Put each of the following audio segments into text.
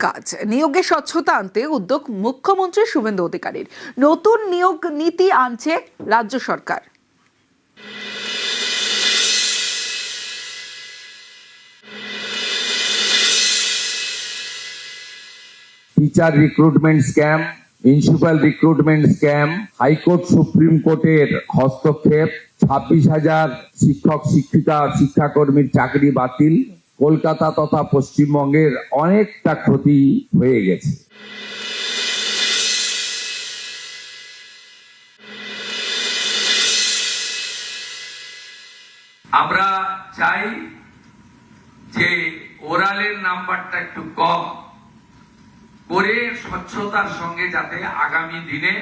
কাজ। নিয়োগে স্বচ্ছতা আনতে উদ্যোগ মুখ্যমন্ত্রী শুভেন্দু অধিকারীর। নতুন নিয়োগ নীতি আনছে রাজ্য সরকার। Teacher recruitment scam, municipal recruitment scam, high court supreme কোর্টের হস্তক্ষেপ, 26,000 শিক্ষক শিক্ষিকা শিক্ষাকর্মীর চাকরি বাতিল, কলকাতা তথা পশ্চিমবঙ্গের অনেকটা ক্ষতি হয়ে গেছে। আমরা চাই যে ওরালের নাম্বারটা একটু কম করে স্বচ্ছতার সঙ্গে যাতে আগামী দিনে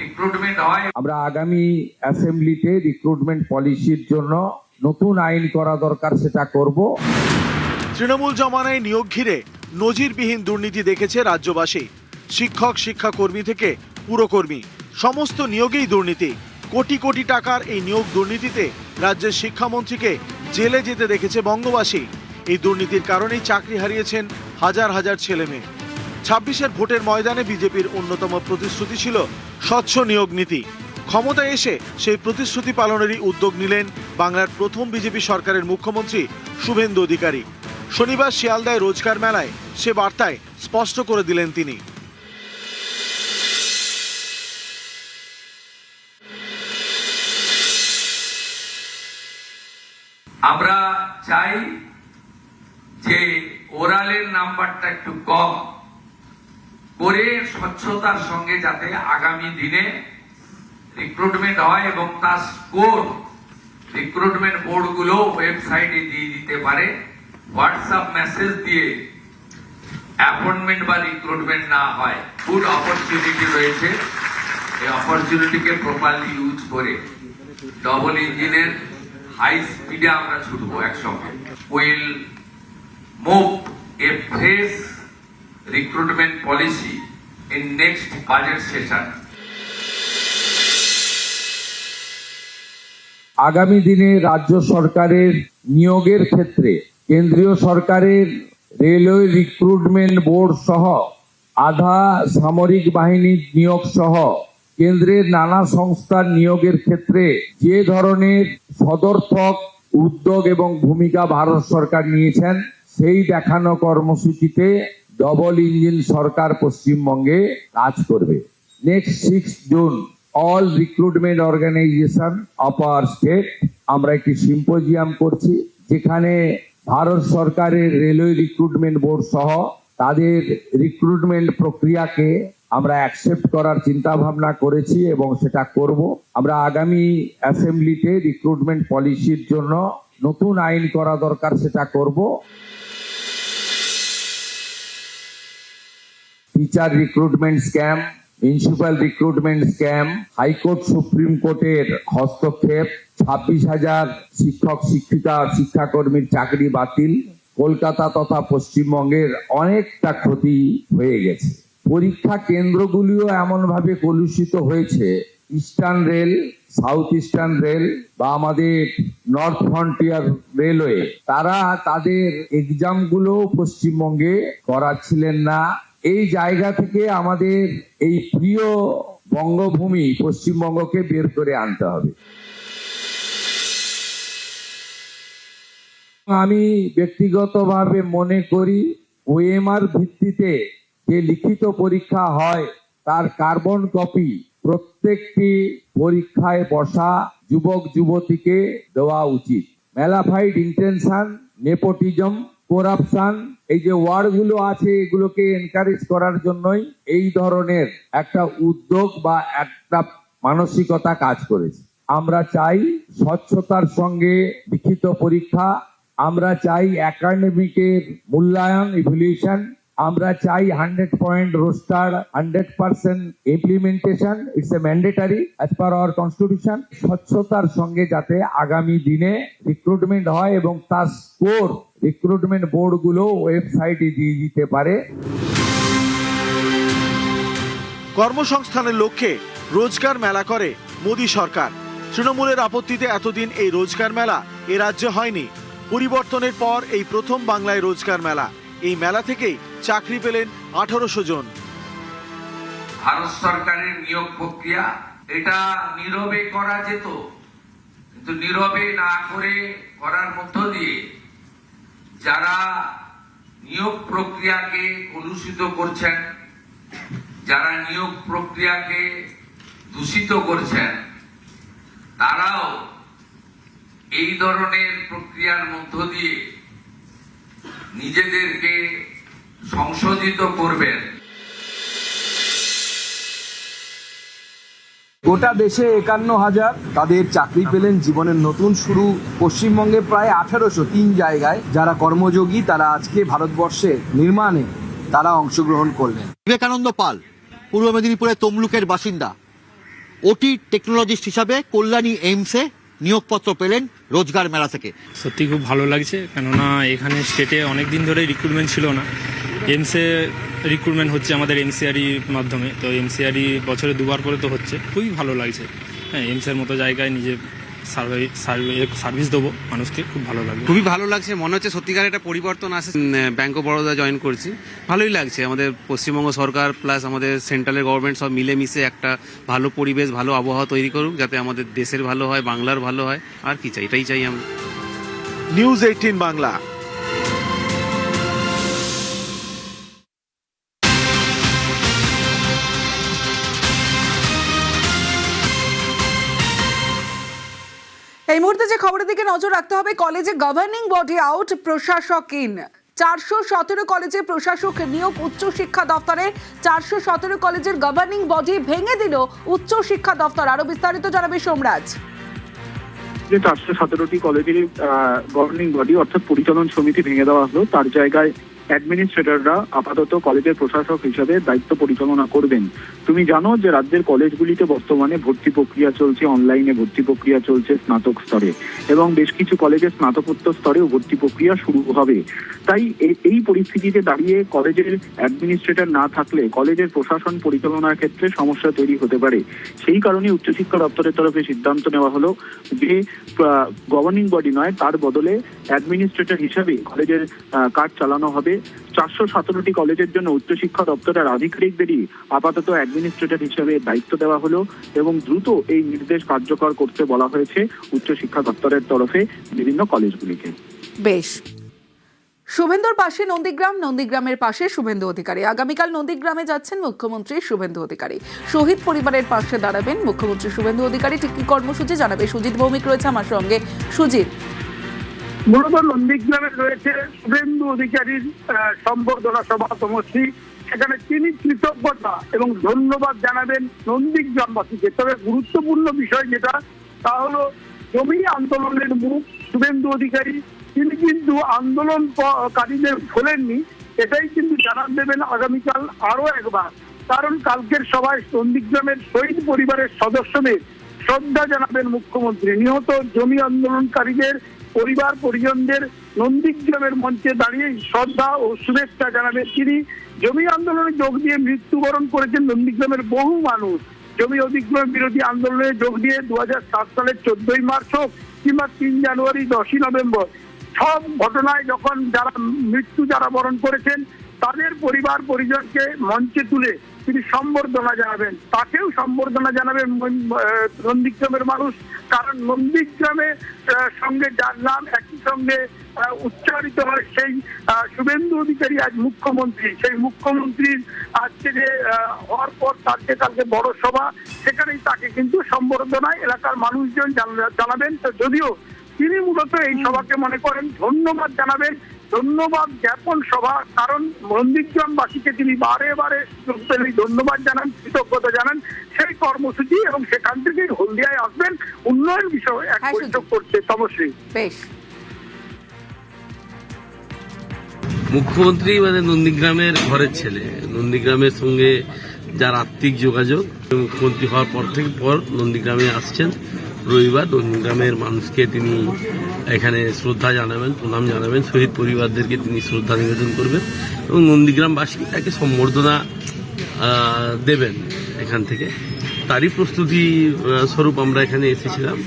রিক্রুটমেন্ট হয়। আমরা আগামী অ্যাসেম্বলিতে রিক্রুটমেন্ট পলিসির জন্য নতুন আইন করা দরকার, সেটা করব। তৃণমূল জমানায় নিয়োগ ঘিরে নজিরবিহীন দুর্নীতি দেখেছে রাজ্যবাসী। শিক্ষক শিক্ষাকর্মী থেকে পুরকর্মী সমস্ত নিয়োগেই দুর্নীতি। কোটি কোটি টাকার এই নিয়োগ দুর্নীতিতে রাজ্যের শিক্ষামন্ত্রীকে জেলে যেতে দেখেছে বঙ্গবাসী। এই দুর্নীতির কারণেই চাকরি হারিয়েছেন হাজার হাজার ছেলে মেয়ে। 26-এর ভোটের ময়দানে বিজেপির অন্যতম প্রতিশ্রুতি ছিল স্বচ্ছ নিয়োগ নীতি। ক্ষমতায় এসে সেই প্রতিশ্রুতি পালনেরই উদ্যোগ নিলেন বাংলার প্রথম বিজেপি সরকারের মুখ্যমন্ত্রী শুভেন্দু অধিকারী। শনিবার শিয়ালদায় রোজগার মেলায় সে বার্তায় স্পষ্ট করে দিলেন তিনি। আমরা চাই যে ওরালের নাম্বারটা একটু কম করে স্বচ্ছতার সঙ্গে যাতে আগামী দিনে রিক্রুটমেন্ট হয় এবং তার স্কোর রিক্রুটমেন্ট বোর্ডগুলো ওয়েবসাইটে দিয়ে দিতে পারে। হোয়াটসঅ্যাপ মেসেজ দিয়ে অ্যাপয়েন্টমেন্ট বা রিক্রুটমেন্ট না হয়। গুড অপরচুনিটি রয়েছে, এই অপরচুনিটিকে প্রপারলি ইউজ করে ডবল ইঞ্জিনের হাই স্পিডে আমরা ছুটবো একসঙ্গে। Will move A fresh recruitment policy in next budget session. আগামী দিনে রাজ্য সরকারের নিয়োগের ক্ষেত্রে কেন্দ্রীয় সরকারের রেলওয়ে রিক্রুটমেন্ট বোর্ড সহ আধা সামরিক বাহিনীর নিয়োগ সহ কেন্দ্রের নানা সংস্থার নিয়োগের ক্ষেত্রে যে ধরনের সদর্থক উদ্যোগ এবং ভূমিকা ভারত সরকার নিয়েছেন, সেই দেখানো কর্মসূচিতে ডবল ইঞ্জিন সরকার পশ্চিমবঙ্গে কাজ করবে। Next 6 June all recruitment organisation of our state আমরা একটি সিম্পোজিয়াম করছি, যেখানে ভারত সরকারের রেলওয়ে রিক্রুটমেন্ট বোর্ড সহ তাদের রিক্রুটমেন্ট প্রক্রিয়াকে আমরা অ্যাকসেপ্ট করার চিন্তা ভাবনা করেছি এবং সেটা করব। আমরা আগামী অ্যাসেম্বলিতে রিক্রুটমেন্ট পলিসির জন্য নতুন আইন করা দরকার, সেটা করব। Teacher recruitment scam, municipal recruitment scam, high court supreme কোর্টের হস্তক্ষেপ, 26,000 শিক্ষক শিক্ষিকা শিক্ষাকর্মীর চাকরি বাতিল, কলকাতা তথা পশ্চিমবঙ্গের অনেকটা ক্ষতি হয়ে গেছে। পরীক্ষা কেন্দ্রগুলিও এমনভাবে কলুষিত হয়েছে, eastern rail, south eastern rail বা আমাদের নর্থ ফ্রন্টিয়ার রেলওয়ে, তারা তাদের এক্সামগুলো পশ্চিমবঙ্গে করাচ্ছিলেন না। এই জায়গা থেকে আমাদের এই প্রিয় বঙ্গভূমি পশ্চিমবঙ্গকে বের করে আনতে হবে। আমি ব্যক্তিগতভাবে মনে করি ওএমআর ভিত্তিতে যে লিখিত পরীক্ষা হয় তার কার্বন কপি প্রত্যেকটি পরীক্ষায় বসা যুবক যুবতীকে দেওয়া উচিত। ম্যালাফাইড ইন্টেনশন, নেপোটিজম, করাপশন, এই যে ওয়ার্ডগুলো আছে, এগুলোকে এনকারেজ করার জন্যই এই ধরনের একটা উদ্যোগ বা একটা মানসিকতা কাজ করেছে। আমরা চাই স্বচ্ছতার সঙ্গে লিখিত পরীক্ষা, আমরা চাই একাডেমিকের মূল্যায়ন, ইভ্যালুয়েশন, আমরা চাই 100 point roaster, 100% implementation, it's a mandatory as per hour constitution. স্বচ্ছতার সঙ্গে যাতে আগামী দিনে রিক্রুটমেন্ট হয় এবং তার স্কোর রিক্রুটমেন্ট বোর্ডগুলো ওয়েবসাইটে দিয়ে দিতে পারে। কর্মসংস্থানের লক্ষ্যে রোজগার মেলা করে মোদী সরকার। তৃণমূলের আপত্তিতে এতদিন এই রোজগার মেলা এ রাজ্যে হয়নি। পরিবর্তনের পর এই প্রথম বাংলায় রোজগার মেলা। এই মেলা থেকেই চাকরি পেলেন 1800 জন। ভারত সরকারের নিয়োগ প্রক্রিয়া এটা নীরবে করা যেত, কিন্তু নীরবে না করে করার মধ্য দিয়ে যারা নিয়োগ প্রক্রিয়াকে কলুষিত করছেন, যারা নিয়োগ প্রক্রিয়াকে দূষিত করছেন, তারাও এই ধরনের প্রক্রিয়ার মধ্য দিয়ে নিজেদেরকে সংশোধিত করবেন। গোটা দেশে 51,000 তাদের চাকরি পেলেন, জীবনের নতুন শুরু। পশ্চিমবঙ্গে প্রায় 1803 জায়গায় যারা কর্মযোগী, তারা আজকে ভারতবর্ষের নির্মাণে তারা অংশগ্রহণ করলেন। বিবেকানন্দ পাল পূর্ব মেদিনীপুরের তমলুকের বাসিন্দা, ওটি টেকনোলজিস্ট হিসাবে কল্যাণী এইমসে নিয়োগপত্র পেলেন রোজগার মেলা থেকে। সত্যি খুব ভালো লাগছে, কেননা এখানে স্টেটে অনেক দিন ধরে রিক্রুটমেন্ট ছিল না। এইমসে রিক্রুটমেন্ট হচ্ছে আমাদের এমসিআরই মাধ্যমে, তো এমসিআরই বছরে 2বার করে তো হচ্ছে, খুবই ভালো লাগছে। হ্যাঁ, এইমসের মতো জায়গায় নিজে সার্ভিস দেবো মানুষকে, খুব ভালো লাগবে। খুবই ভালো লাগছে, মনে হচ্ছে সত্যিকার একটা পরিবর্তন আসে। ব্যাংক অফ বরোদা জয়েন করছি, ভালোই লাগছে। আমাদের পশ্চিমবঙ্গ সরকার প্লাস আমাদের সেন্ট্রালের গভর্নমেন্ট সব মিলেমিশে একটা ভালো পরিবেশ, ভালো আবহাওয়া তৈরি করুক, যাতে আমাদের দেশের ভালো হয়, বাংলার ভালো হয়। আর কি চাই, এটাই চাই আমরা। নিউজ 18 বাংলা। এই মুহূর্তে যে খবরের দিকে নজর রাখতে হবে, কলেজে গভর্নিং বডি আউট, প্রশাসক ইন। 417 কলেজে প্রশাসক নিয়োগ উচ্চ শিক্ষা দপ্তরে। 417 কলেজের গভর্নিং বডি ভেঙে দিল উচ্চ শিক্ষা দপ্তর। আরো বিস্তারিত জানাবে সোমরাজ। যে 417টি কলেজের গভর্নিং বডি অর্থাৎ পরিচালন সমিতি ভেঙে দেওয়া হলো, তার জায়গায় অ্যাডমিনিস্ট্রেটররা আপাতত কলেজের প্রশাসক হিসেবে দায়িত্ব পরিচালনা করবেন। তুমি জানো যে রাজ্যের কলেজগুলিতে বর্তমানে ভর্তি প্রক্রিয়া চলছে, অনলাইনে ভর্তি প্রক্রিয়া চলছে স্নাতক স্তরে, এবং বেশ কিছু কলেজে স্নাতকোত্তর স্তরেও ভর্তি প্রক্রিয়া শুরু হবে। তাই এই পরিস্থিতিতে দাঁড়িয়ে কলেজের অ্যাডমিনিস্ট্রেটর না থাকলে কলেজের প্রশাসন পরিচালনার ক্ষেত্রে সমস্যা তৈরি হতে পারে। সেই কারণে উচ্চশিক্ষা দপ্তরের তরফে সিদ্ধান্ত নেওয়া হলো যে গভর্নিং বডি নয়, তার বদলে অ্যাডমিনিস্ট্রেটর হিসাবে কলেজের কাজ চালানো হবে। 417টি কলেজের জন্য উচ্চশিক্ষা দপ্তরের আধিকারিকদেরই আপাতত অ্যাডমিনিস্ট্রেটর হিসেবে দায়িত্ব দেওয়া হলো, এবং দ্রুত এই নির্দেশ কার্যকর করতে বলা হয়েছে উচ্চশিক্ষা দপ্তরের তরফে বিভিন্ন কলেজগুলিকে। বেশ। শুভেন্দুর পাশে নন্দীগ্রাম, নন্দীগ্রামের পাশে শুভেন্দু অধিকারী। আগামীকাল নন্দীগ্রামে যাচ্ছেন মুখ্যমন্ত্রী শুভেন্দু অধিকারী। শহীদ পরিবারের পাশে দাঁড়াবেন মুখ্যমন্ত্রী শুভেন্দু অধিকারী। ঠিক কি কর্মসূচি জানাবে সুজিত ভৌমিক রয়েছে আমার সঙ্গে। সুজিত, মূলত নন্দীগ্রামে রয়েছে শুভেন্দু অধিকারীর সম্বর্ধনা সভা তমশ্রী। সেখানে তিনি কৃতজ্ঞতা এবং ধন্যবাদ জানাবেন নন্দীগ্রামবাসীকে। তবে গুরুত্বপূর্ণ বিষয় যেটা, তা হলো জমি আন্দোলনের মুখ শুভেন্দু অধিকারী। তিনি কিন্তু আন্দোলনকারীদের ভোলেননি, এটাই কিন্তু জানান দেবেন আগামীকাল আরো একবার। কারণ কালকের সভায় নন্দীগ্রামের শহীদ পরিবারের সদস্যদের শ্রদ্ধা জানাবেন মুখ্যমন্ত্রী। নিহত জমি আন্দোলনকারীদের পরিবার পরিজনদের নন্দীগ্রামের মঞ্চে দাঁড়িয়ে শ্রদ্ধা ও শুভেচ্ছা জানাবেন তিনি। জমি আন্দোলনে যোগ দিয়ে মৃত্যুবরণ করেছেন নন্দীগ্রামের বহু মানুষ। জমি অধিগ্রহণ বিরোধী আন্দোলনে যোগ দিয়ে 2007 সালের 14ই মার্চ হোক কিংবা 3 জানুয়ারি 10ই নভেম্বর, সব ঘটনায় যখন যারা বরণ করেছেন তাদের পরিবার পরিজনকে মঞ্চে তুলে তিনি সম্বর্ধনা জানাবেন। তাকেও সম্বর্ধনা জানাবেন নন্দীগ্রামের মানুষ। কারণ নন্দীগ্রামে সঙ্গে যার নাম একই সঙ্গে উচ্চারিত হয়, সেই শুভেন্দু অধিকারী আজ মুখ্যমন্ত্রী। সেই মুখ্যমন্ত্রীর আজকে যে হওয়ার পর কালকে বড় সভা, সেখানেই তাকে কিন্তু সম্বর্ধনায় এলাকার মানুষজন জানাবেন। তো যদিও তিনি মূলত এই সভাকে মনে করেন ধন্যবাদ জানাবেন, ধন্যবাদ জ্ঞাপন সভা। কারণ নন্দীগ্রামবাসীকে তিনি বারে বারে ধন্যবাদ জানান, কৃতজ্ঞতা জানান। সেই কর্মসূচি এবং সেখান থেকে হলদিয়ায় আসবেন উন্নয়ন বিষয়ে এক বৈঠক করতে তমশ্রী। বেশ। মুখ্যমন্ত্রী মানে নন্দীগ্রামের ঘরের ছেলে, নন্দীগ্রামের সঙ্গে যার আত্মিক যোগাযোগ, মুখ্যমন্ত্রী হওয়ার পর নন্দীগ্রামে আসছেন। রবিবার নন্দীগ্রামের মানুষকে তিনি এখানে শ্রদ্ধা জানাবেন, প্রণাম জানাবেন, শহীদ পরিবারদেরকে তিনি শ্রদ্ধা নিবেদন করবেন এবং নন্দীগ্রামবাসী তাকে সম্বর্ধনা দেবেন এখান থেকে। তারই প্রস্তুতি স্বরূপ আমরা এখানে এসেছিলাম।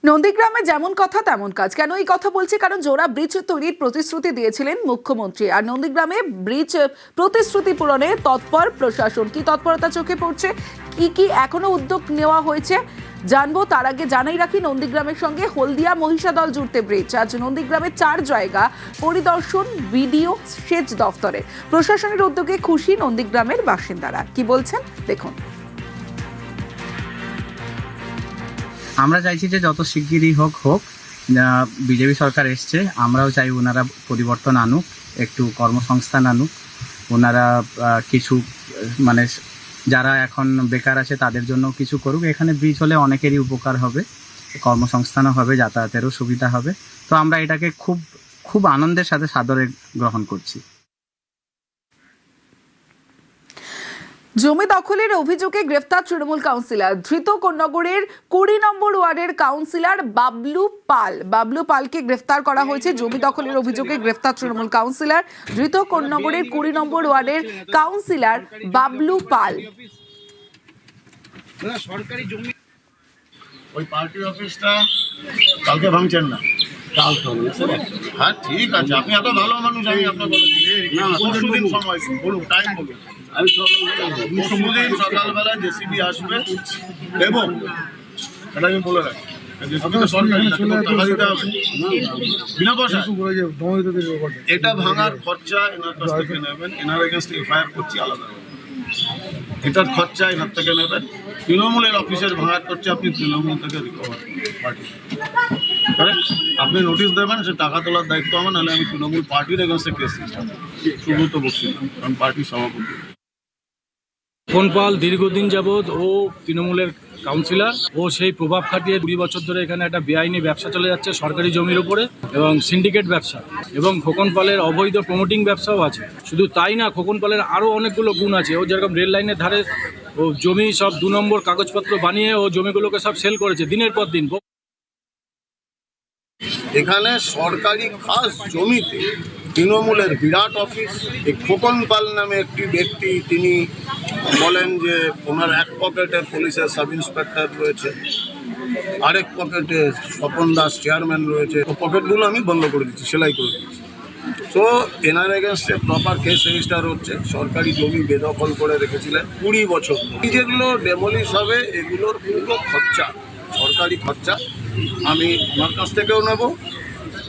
নন্দীগ্রামে যেমন কথা তেমন কাজ। কেন এই কথা বলছি? কারণ জোড়া ব্রিজ তৈরির প্রতিশ্রুতি দিয়েছিলেন মুখ্যমন্ত্রী, আর নন্দীগ্রামে ব্রিজ প্রতিশ্রুতি পূরণে তৎপর প্রশাসন। কি তৎপরতা চোখে পড়ছে, কি এখনো উদ্যোগ নেওয়া হয়েছে জানবো। তার আগে জানাই রাখি, নন্দীগ্রামের সঙ্গে হলদিয়া মহিষাদল জুড়তে ব্রিজ। আজ নন্দীগ্রামে 4 জায়গা পরিদর্শন বিডিও সেচ দফতরে। প্রশাসনের উদ্যোগে খুশি নন্দীগ্রামের বাসিন্দারা। কি বলছেন দেখুন। আমরা চাইছি যে যত শিগগিরই হোক বিজেপি সরকার এসছে, আমরাও চাই ওনারা পরিবর্তন আনুক, একটু কর্মসংস্থান আনুক। ওনারা কিছু মানে যারা এখন বেকার আছে তাদের জন্য কিছু করুক। এখানে ব্রিজ হলে অনেকেরই উপকার হবে, কর্মসংস্থানও হবে, যাতায়াতেরও সুবিধা হবে। তো আমরা এটাকে খুব আনন্দের সাথে সাদরে গ্রহণ করছি। জমি দখলের অভিযোগে গ্রেফতার তৃণমূল কাউন্সিলর। ধৃত কোন্নগরের 20 নম্বর ওয়ার্ডের কাউন্সিলর বাবলু পাল। বাবলু পালকে গ্রেফতার করা হয়েছে। জমি দখলের অভিযোগে গ্রেফতার তৃণমূল কাউন্সিলর। ধৃত কোন্নগরের 20 নম্বর ওয়ার্ডের কাউন্সিলর বাবলু পাল। সরকারি জমি ওই পার্টি অফিসটা কালকে ভাঙছেন না? হ্যাঁ ঠিক আছে, আপনি এত ভালো মানুষ, আমি আপনাকে পরশুদিন সময় বলুন, টাইম বলুন। পরশুদিন সকালবেলা জেসিবি আসবে এবং এটা আমি বলে রাখি, এটা ভাঙার খরচা এনার কাছ থেকে নেবেন, এনার এগেনস্ট এফআইআর করছি আলাদা। এটার খরচা এনার থেকে নেবেন। তৃণমূলের অফিসের ভাঙার খরচা আপনি তৃণমূল থেকে রিকভার পার্টি আপনি নোটিশ দেবেন, সে টাকা তোলার দায়িত্ব আমার, নাহলে আমি তৃণমূল পার্টির এগেনস্টে কেস সুব্রত বক্সিলাম, আমি পার্টির সভাপতি। খোকন পাল দীর্ঘদিন যাবৎ ও তৃণমূলের কাউন্সিলর, ও সেই প্রভাব খাটিয়ে 20 বছর ধরে এখানে একটা বেআইনি ব্যবসা চলে যাচ্ছে সরকারি জমির উপরে, এবং সিন্ডিকেট ব্যবসা, এবং খোকন পালের অবৈধ প্রমোটিং ব্যবসাও আছে। শুধু তাই না, খোকন পালের আরও অনেকগুলো গুণ আছে। ও যেরকম রেল লাইনের ধারে ও জমি সব 2 নম্বর কাগজপত্র বানিয়ে ও জমিগুলোকে সব সেল করেছে দিনের পর দিন। এখানে সরকারি খাস জমিতে তৃণমূলের বিরাট অফিস। এই খোকন পাল নামে একটি ব্যক্তি, তিনি বলেন যে ওনার এক পকেটে পুলিশের সাব ইন্সপেক্টর রয়েছে, আরেক পকেটে স্বপন দাস চেয়ারম্যান রয়েছে। ও পকেটগুলো আমি বন্ধ করে দিচ্ছি, সেলাই করে দিচ্ছি। সো এনার এগেনস্টে প্রপার কেস রেজিস্টার হচ্ছে। সরকারি জমি বেদখল করে রেখেছিলেন 20 বছর। যেগুলো ডেমলিশ হবে এগুলোর পুরো খরচা, সরকারি খরচা আমি ওনার কাছ থেকেও নেব,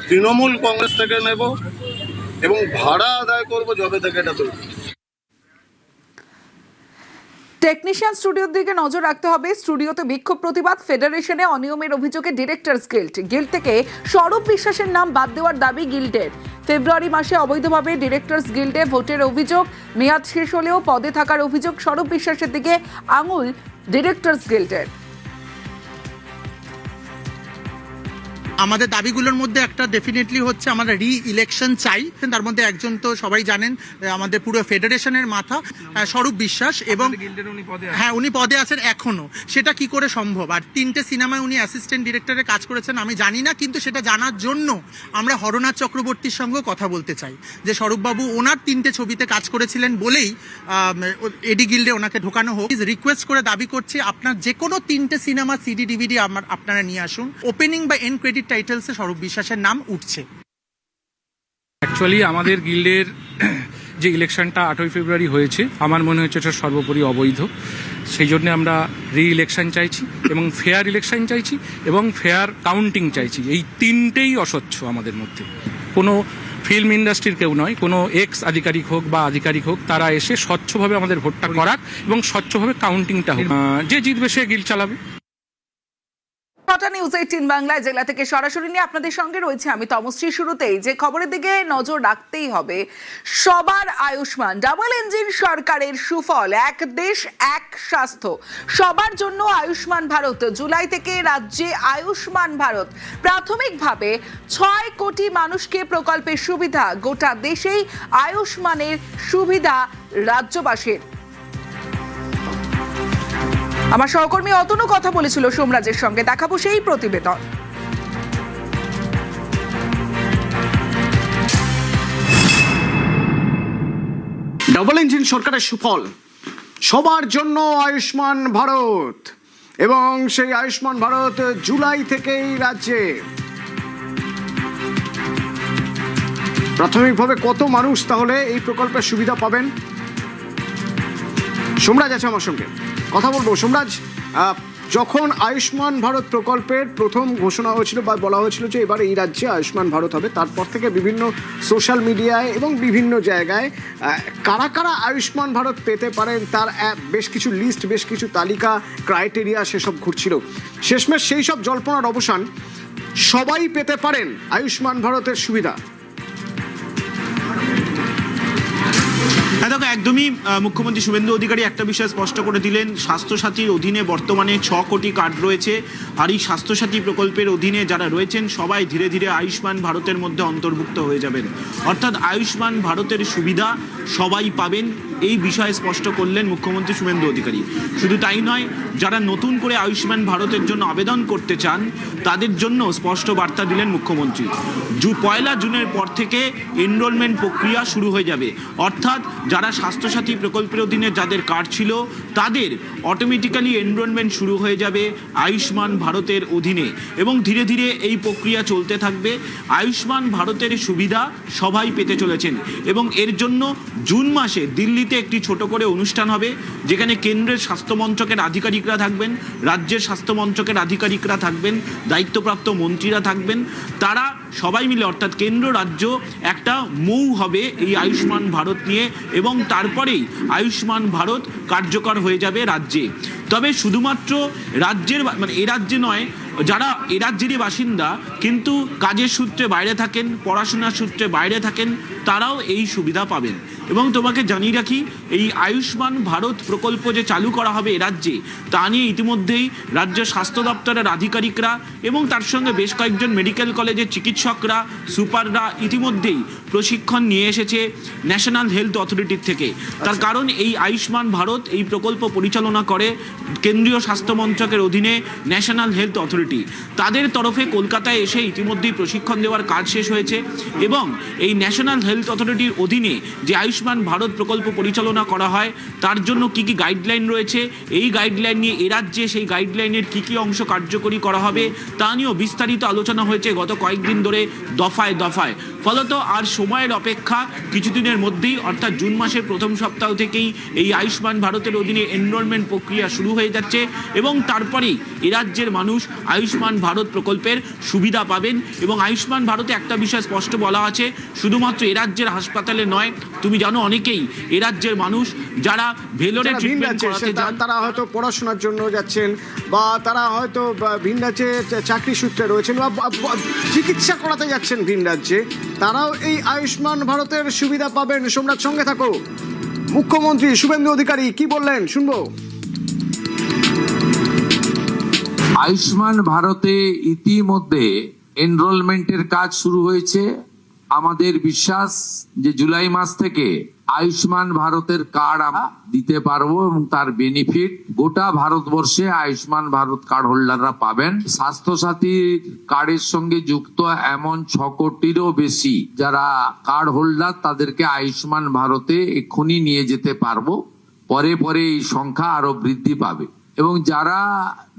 তৃণমূল কংগ্রেস থেকে নেব, এবং ভাড়া আদায় করবো যবে থেকে এটা তৈরি। টেকনিশিয়ান স্টুডিওর দিকে নজর রাখতে হবে। স্টুডিওতে বিক্ষোভ প্রতিবাদ। ফেডারেশনে অনিয়মের অভিযোগে ডিরেক্টরস গিল্ড থেকে স্বরূপ বিশ্বাসের নাম বাদ দেওয়ার দাবি গিল্ডের। ফেব্রুয়ারি মাসে অবৈধভাবে ডিরেক্টরস গিল্ডে ভোটের অভিযোগ, মেয়াদ শেষ হলেও পদে থাকার অভিযোগ। স্বরূপ বিশ্বাসের দিকে আঙুল ডিরেক্টরস গিল্ডের। আমাদের দাবিগুলোর মধ্যে একটা ডেফিনেটলি হচ্ছে আমরা রি-ইলেকশন চাই। তার মধ্যে একজন তো সবাই জানেন আমাদের পুরো ফেডারেশনের মাথা স্বরূপ বিশ্বাস, এবং হ্যাঁ উনি পদে আছেন এখনো। সেটা কি করে সম্ভব? আর 3টে সিনেমায় উনি অ্যাসিস্ট্যান্ট ডিরেক্টরে কাজ করেছেন, আমি জানি না, কিন্তু সেটা জানার জন্য আমরা হরনাথ চক্রবর্তীর সঙ্গে কথা বলতে চাই যে স্বরূপবাবু ওনার 3টে ছবিতে কাজ করেছিলেন বলেই এডি গিল্ডে ওনাকে ঢোকানো হোক। রিকোয়েস্ট করে দাবি করছি আপনার যে কোনো 3টে সিনেমা সিডি ডিভিডি আপনারা নিয়ে আসুন। ওপেনিং বা এন্ড ক্রেডিট টাইটেলসে স্বরূপ বিশ্বাসের নাম উঠছে। অ্যাকচুয়ালি আমাদের গিল্ডের যে ইলেকশনটা 8ই ফেব্রুয়ারি হয়েছে, আমার মনে হচ্ছে এটা সর্বোপরি অবৈধ। সেই জন্য আমরা রি-ইলেকশন চাইছি, এবং ফেয়ার ইলেকশন চাইছি, এবং ফেয়ার কাউন্টিং চাইছি। এই 3টেই অস্বচ্ছ আমাদের মধ্যে। কোনো ফিল্ম ইন্ডাস্ট্রির কেউ নয়, কোনো এক্স আধিকারিক হোক বা আধিকারিক হোক, তারা এসে স্বচ্ছভাবে আমাদের ভোটটা করাক এবং স্বচ্ছভাবে কাউন্টিংটা হোক। যে জিতবে সে গিল্ড চালাবে। নিউজ 18 বাংলায় জেলা থেকে সরাসরি নিয়ে আপনাদের সঙ্গে রয়েছে আমি তমশ্রী। শুরুতেই যে খবরের দিকে নজর রাখতেই হবে, সবার আয়ুষ্মান ডাবল ইঞ্জিন সরকারের সুফল। এক দেশ এক স্বাস্থ্য, সবার জন্য আয়ুষ্মান ভারত। জুলাই থেকে রাজ্যে আয়ুষ্মান ভারত। প্রাথমিকভাবে 6 কোটি মানুষকে প্রকল্পের সুবিধা। গোটা দেশেই আয়ুষ্মানের সুবিধা রাজ্যবাসীর। আমার সহকর্মী অতনু কথা বলেছিল সোমরাজের সঙ্গে, দেখাবো সেই প্রতিবেদন। ডাবল ইঞ্জিন সরকারের সুফল, সবার জন্য আয়ুষ্মান ভারত। এবং সেই আয়ুষ্মান ভারত জুলাই থেকেই রাজ্যে। প্রাথমিকভাবে কত মানুষ তাহলে এই প্রকল্পের সুবিধা পাবেন? সোমরাজ আছে আমার সঙ্গে, কথা বলবো। সোমরাজ, যখন আয়ুষ্মান ভারত প্রকল্পের প্রথম ঘোষণা হয়েছিল বা বলা হয়েছিল যে এবার এই রাজ্যে আয়ুষ্মান ভারত হবে, তারপর থেকে বিভিন্ন সোশ্যাল মিডিয়ায় এবং বিভিন্ন জায়গায় কারা কারা আয়ুষ্মান ভারত পেতে পারেন তার বেশ কিছু লিস্ট, বেশ কিছু তালিকা, ক্রাইটেরিয়া সেসব ঘুরছিল। শেষমেশ সেই সব জল্পনার অবসান, সবাই পেতে পারেন আয়ুষ্মান ভারতের সুবিধা। হ্যাঁ দেখো, একদমই মুখ্যমন্ত্রী শুভেন্দু অধিকারী একটা বিষয় স্পষ্ট করে দিলেন। স্বাস্থ্যসাথীর অধীনে বর্তমানে 6 কোটি কার্ড রয়েছে, আর এই স্বাস্থ্যসাথী প্রকল্পের অধীনে যারা রয়েছেন সবাই ধীরে ধীরে আয়ুষ্মান ভারতের মধ্যে অন্তর্ভুক্ত হয়ে যাবেন। অর্থাৎ আয়ুষ্মান ভারতের সুবিধা সবাই পাবেন, এই বিষয়ে স্পষ্ট করলেন মুখ্যমন্ত্রী শুভেন্দু অধিকারী। শুধু তাই নয়, যারা নতুন করে আয়ুষ্মান ভারতের জন্য আবেদন করতে চান তাদের জন্য স্পষ্ট বার্তা দিলেন মুখ্যমন্ত্রী। 1 জুনের পর থেকে এনরোলমেন্ট প্রক্রিয়া শুরু হয়ে যাবে। অর্থাৎ যারা স্বাস্থ্যসাথী প্রকল্পের অধীনে যাদের কার্ড ছিল তাদের অটোমেটিক্যালি এনরোলমেন্ট শুরু হয়ে যাবে আয়ুষ্মান ভারতের অধীনে, এবং ধীরে ধীরে এই প্রক্রিয়া চলতে থাকবে। আয়ুষ্মান ভারতের সুবিধা সবাই পেতে চলেছেন, এবং এর জন্য জুন মাসে দিল্লিতে একটি ছোট করে অনুষ্ঠান হবে, যেখানে কেন্দ্রের স্বাস্থ্য মন্ত্রকের আধিকারিকরা থাকবেন, রাজ্যের স্বাস্থ্য মন্ত্রকের আধিকারিকরা থাকবেন, দায়িত্বপ্রাপ্ত মন্ত্রীরা থাকবেন। তারা সবাই মিলে, অর্থাৎ কেন্দ্র রাজ্য একটা মৌ হবে এই আয়ুষ্মান ভারত নিয়ে, এবং তারপরেই আয়ুষ্মান ভারত কার্যকর হয়ে যাবে রাজ্যে। তবে শুধুমাত্র রাজ্যের, মানে এ রাজ্যে নয়, যারা এ রাজ্যেরই বাসিন্দা কিন্তু কাজের সূত্রে বাইরে থাকেন, পড়াশোনার সূত্রে বাইরে থাকেন, তারাও এই সুবিধা পাবেন। এবং তোমাকে জানিয়ে রাখি, এই আয়ুষ্মান ভারত প্রকল্প যে চালু করা হবে এ রাজ্যে, তা নিয়ে ইতিমধ্যেই রাজ্য স্বাস্থ্য দপ্তরের আধিকারিকরা এবং তার সঙ্গে বেশ কয়েকজন মেডিকেল কলেজের চিকিৎসকরা, সুপাররা ইতিমধ্যেই প্রশিক্ষণ নিয়ে এসেছে ন্যাশনাল হেলথ অথরিটির থেকে। তার কারণ এই আয়ুষ্মান ভারত এই প্রকল্প পরিচালনা করে কেন্দ্রীয় স্বাস্থ্য মন্ত্রকের অধীনে ন্যাশনাল হেলথ অথরিটি। তাদের তরফে কলকাতায় এসে ইতিমধ্যেই প্রশিক্ষণ দেওয়ার কাজ শেষ হয়েছে, এবং এই ন্যাশনাল হেলথ অথরিটির অধীনে যে আয়ুষ্মান ভারত প্রকল্প পরিচালনা করা হয় তার জন্য কি কি গাইডলাইন রয়েছে, এই গাইডলাইন নিয়ে এ রাজ্যে সেই গাইডলাইনের কি কি অংশ কার্যকরী করা হবে তা নিয়েও বিস্তারিত আলোচনা হয়েছে গত কয়েকদিন ধরে দফায় দফায়। ফলত আর সময়ের অপেক্ষা, কিছুদিনের মধ্যেই অর্থাৎ জুন মাসের প্রথম সপ্তাহ থেকেই এই আয়ুষ্মান ভারতের অধীনে এনরোলমেন্ট প্রক্রিয়া শুরু হয়ে যাচ্ছে, এবং তারপরেই এ রাজ্যের মানুষ আয়ুষ্মান ভারত প্রকল্পের সুবিধা পাবেন। এবং আয়ুষ্মান ভারতে একটা বিষয় স্পষ্ট বলা আছে, শুধুমাত্র এ রাজ্যের হাসপাতালে নয়, তুমি জানো অনেকেই এ রাজ্যের মানুষ যারা ভেলোরে ট্রিটমেন্ট করাতে যান, তারা হয়তো পড়াশোনার জন্য যাচ্ছেন, বা তারা হয়তো ভিন রাজ্যে চাকরি সূত্রে রয়েছেন, বা চিকিৎসা করাতে যাচ্ছেন ভিন রাজ্যে, তারাও এই আয়ুষ্মান ভারতের সুবিধা পাবেন। সোমরাজ, সঙ্গে থাকো। মুখ্যমন্ত্রী শুভেন্দু অধিকারী কি বললেন শুনবো। আয়ুষ্মান ভারতে ইতিমধ্যে এনরোলমেন্টের কাজ শুরু হয়েছে। আমাদের বিশ্বাস যে জুলাই মাস থেকে আয়ুষ্মান ভারতের কার্ড আমরা দিতে পারবো, এবং তার বেনিফিট গোটা ভারতবর্ষে আয়ুষ্মান ভারত কার্ড হোল্ডাররা পাবেন। স্বাস্থ্যসাথী কার্ডের সঙ্গে যুক্ত এমন 6 কোটিরও বেশি যারা কার্ড হোল্ডার, তাদেরকে আয়ুষ্মান ভারতে এক্ষুনি নিয়ে যেতে পারবো। পরে পরে এই সংখ্যা আরো বৃদ্ধি পাবে, এবং যারা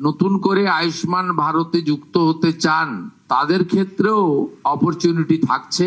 নতুন করে আয়ুষ্মান ভারতে যুক্ত হতে চান তাদের ক্ষেত্রেও অপরচুনিটি থাকছে।